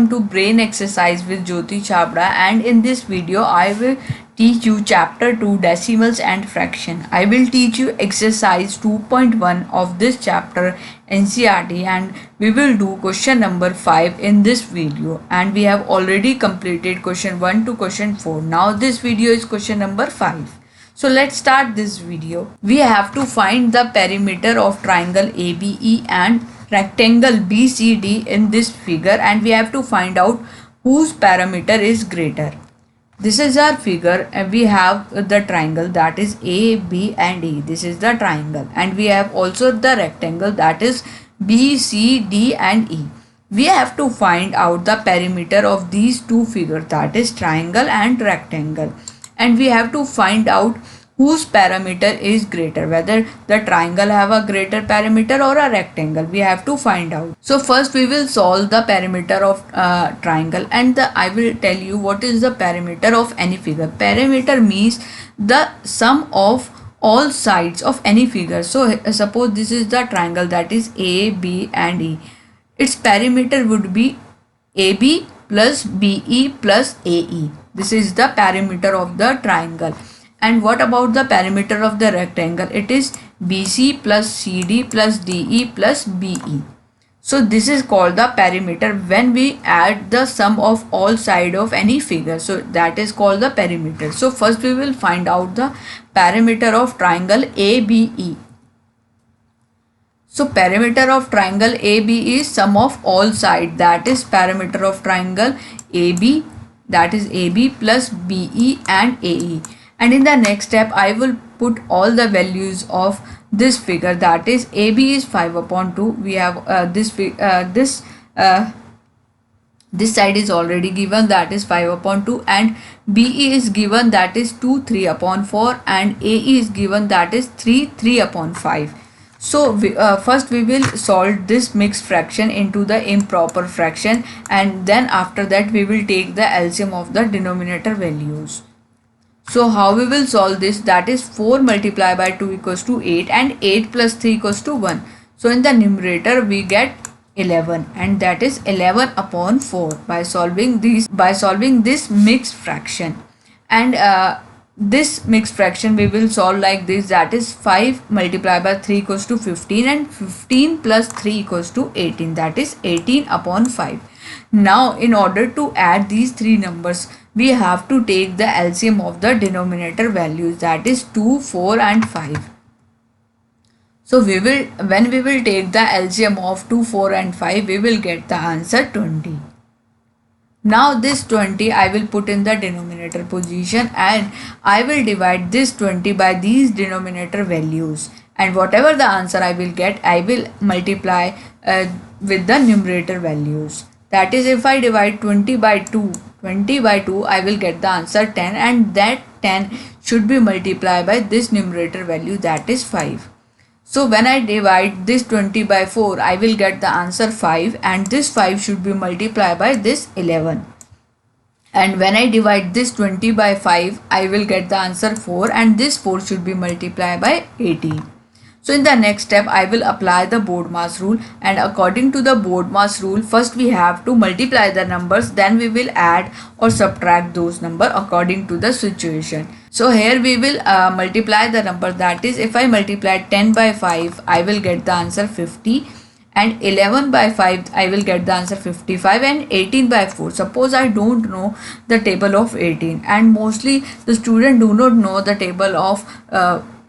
welcome to Brain Exercise with Jyoti Chhabra, and in this video I will teach you chapter 2 decimals and fraction. I will teach you exercise 2.1 of this chapter NCERT, and we will do question number 5 in this video, and we have already completed question 1 to question 4. Now this video is question number 5. So let's start this video. We have to find the perimeter of triangle ABE and rectangle BCD in this figure, and we have to find out whose parameter is greater. This is our figure, and we have the triangle that is A, B and E. This is the triangle, and we have also the rectangle that is B, C, D and E. We have to find out the perimeter of these two figures, that is triangle and rectangle, and we have to find out whose parameter is greater, whether the triangle have a greater parameter or a rectangle. We have to find out. So first we will solve the parameter of triangle, and I will tell you what is the parameter of any figure. Parameter means the sum of all sides of any figure. So suppose this is the triangle that is A, B and E. Its parameter would be AB plus BE plus AE. This is the parameter of the triangle. And what about the parameter of the rectangle? It is BC plus CD plus DE plus BE. So this is called the perimeter when we add the sum of all sides of any figure. So that is called the perimeter. So first we will find out the parameter of triangle ABE. So parameter of triangle AB is sum of all sides, that is parameter of triangle AB, that is AB plus BE and AE. And in the next step I will put all the values of this figure, that is AB is 5 upon 2. We have this side is already given, that is 5 upon 2, and BE is given, that is 2 3 upon 4, and AE is given, that is 3 3 upon 5. So first we will solve this mixed fraction into the improper fraction, and then after that we will take the LCM of the denominator values. So how we will solve this? That is 4 multiplied by 2 equals to 8, and 8 plus 3 equals to 1. So in the numerator we get 11, and that is 11 upon 4 by solving this mixed fraction. And this mixed fraction we will solve like this, that is 5 multiplied by 3 equals to 15, and 15 plus 3 equals to 18, that is 18 upon 5. Now in order to add these three numbers, we have to take the LCM of the denominator values, that is 2, 4 and 5. So when we will take the LCM of 2, 4 and 5, we will get the answer 20. Now this 20 I will put in the denominator position, and I will divide this 20 by these denominator values, and whatever the answer I will get, I will multiply with the numerator values. That is, if I divide 20 by 2, I will get the answer 10, and that 10 should be multiplied by this numerator value, that is 5. So when I divide this 20 by 4, I will get the answer 5, and this 5 should be multiplied by this 11. And when I divide this 20 by 5, I will get the answer 4, and this 4 should be multiplied by 18. So in the next step I will apply the BODMAS rule, and according to the BODMAS rule, first we have to multiply the numbers, then we will add or subtract those numbers according to the situation. So here we will multiply the number, that is, if I multiply 10 by 5, I will get the answer 50, and 11 by 5 I will get the answer 55, and 18 by 4. Suppose I don't know the table of 18, and mostly the student do not know the table of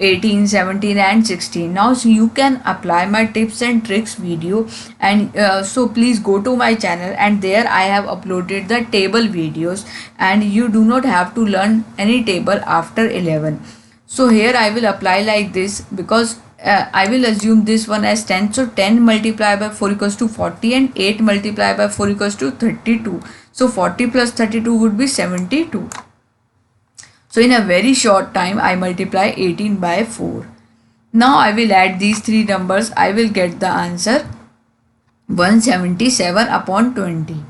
18, 17 and 16. Now so you can apply my tips and tricks video, and so please go to my channel, and there I have uploaded the table videos, and you do not have to learn any table after 11. So here I will apply like this, because I will assume this one as 10. So 10 multiplied by 4 equals to 40, and 8 multiplied by 4 equals to 32. So 40 plus 32 would be 72. So in a very short time I multiply 18 by 4. Now I will add these three numbers. I will get the answer 177 upon 20.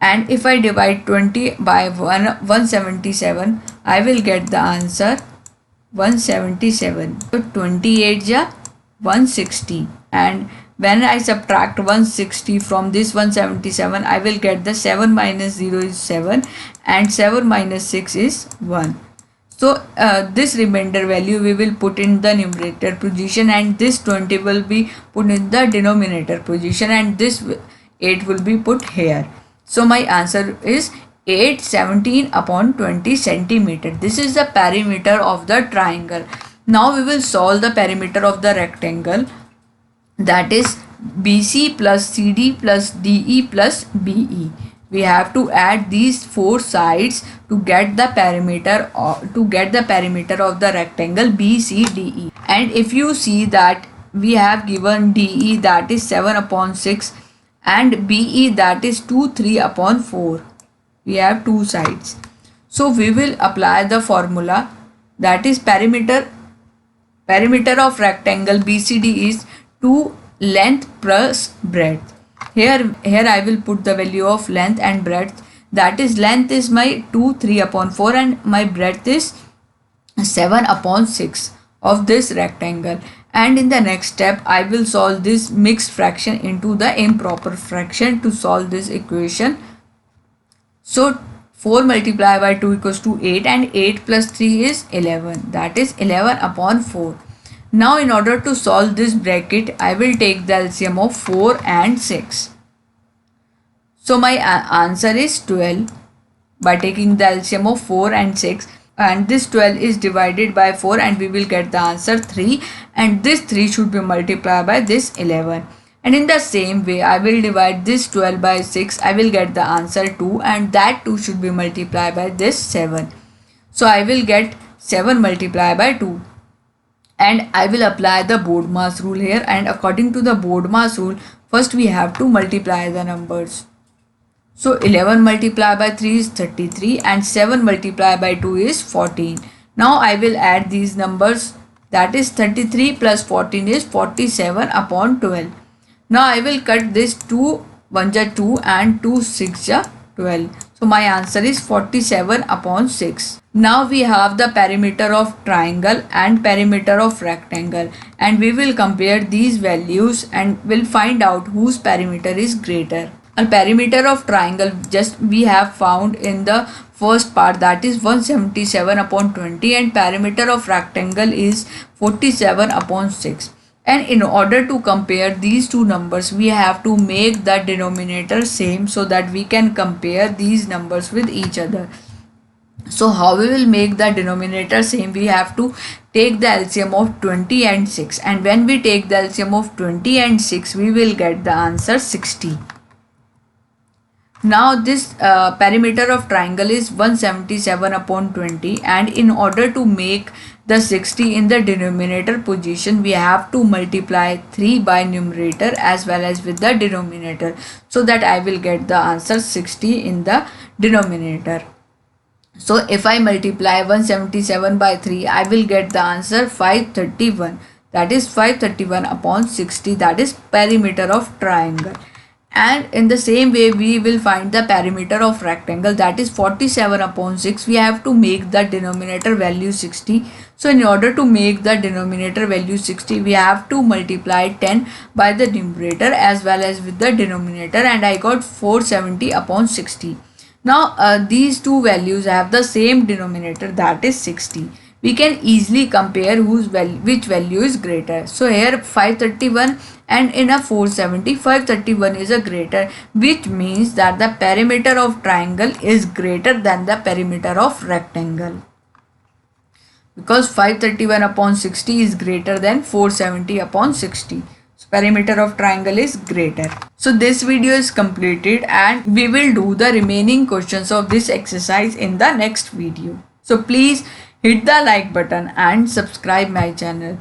And if I divide 20 by 177, I will get the answer 177. So 28 ja 160, and when I subtract 160 from this 177, I will get the 7 minus 0 is 7 and 7 minus 6 is 1. So this remainder value we will put in the numerator position, and this 20 will be put in the denominator position, and this 8 will be put here. So my answer is 8 17 upon 20 centimeter. This is the perimeter of the triangle. Now we will solve the perimeter of the rectangle, that is BC plus CD plus DE plus BE. We have to add these four sides to get the perimeter of the rectangle BCDE. And if you see that we have given DE, that is 7 upon 6, and BE, that is 2 3 upon 4. We have two sides. So we will apply the formula, that is perimeter of rectangle BCD is 2 length plus breadth. Here I will put the value of length and breadth, that is length is my 2 3 upon 4 and my breadth is 7 upon 6 of this rectangle. And in the next step I will solve this mixed fraction into the improper fraction to solve this equation. So 4 multiplied by 2 equals to 8, and 8 plus 3 is 11, that is 11 upon 4. Now in order to solve this bracket, I will take the LCM of 4 and 6. So my answer is 12 by taking the LCM of 4 and 6, and this 12 is divided by 4 and we will get the answer 3, and this 3 should be multiplied by this 11. And in the same way I will divide this 12 by 6, I will get the answer 2, and that 2 should be multiplied by this 7. So I will get 7 multiplied by 2. And I will apply the board mass rule here, and according to the board mass rule, first we have to multiply the numbers. So 11 multiplied by 3 is 33 and 7 multiplied by 2 is 14. Now I will add these numbers, that is 33 plus 14 is 47 upon 12. Now I will cut this 2 1 ja 2 and 2 6 ja 12. So my answer is 47 upon 6. Now we have the perimeter of triangle and perimeter of rectangle, and we will compare these values and will find out whose perimeter is greater. A perimeter of triangle just we have found in the first part, that is 177 upon 20, and perimeter of rectangle is 47 upon 6. And in order to compare these two numbers, we have to make the denominator same so that we can compare these numbers with each other. So how we will make the denominator same? We have to take the LCM of 20 and 6, and when we take the LCM of 20 and 6, we will get the answer 60. Now this perimeter of triangle is 177 upon 20, and in order to make the 60 in the denominator position, we have to multiply 3 by numerator as well as with the denominator, so that I will get the answer 60 in the denominator. So if I multiply 177 by 3, I will get the answer 531, that is 531 upon 60, that is perimeter of triangle. And in the same way we will find the perimeter of rectangle, that is 47 upon 6. We have to make the denominator value 60. So in order to make the denominator value 60, we have to multiply 10 by the numerator as well as with the denominator, and I got 470 upon 60. Now these two values have the same denominator, that is 60. We can easily compare which value is greater. So here 531 and in a 470, 531 is a greater, which means that the perimeter of triangle is greater than the perimeter of rectangle, because 531 upon 60 is greater than 470 upon 60. So perimeter of triangle is greater. So this video is completed, and we will do the remaining questions of this exercise in the next video. So please hit the like button and subscribe my channel.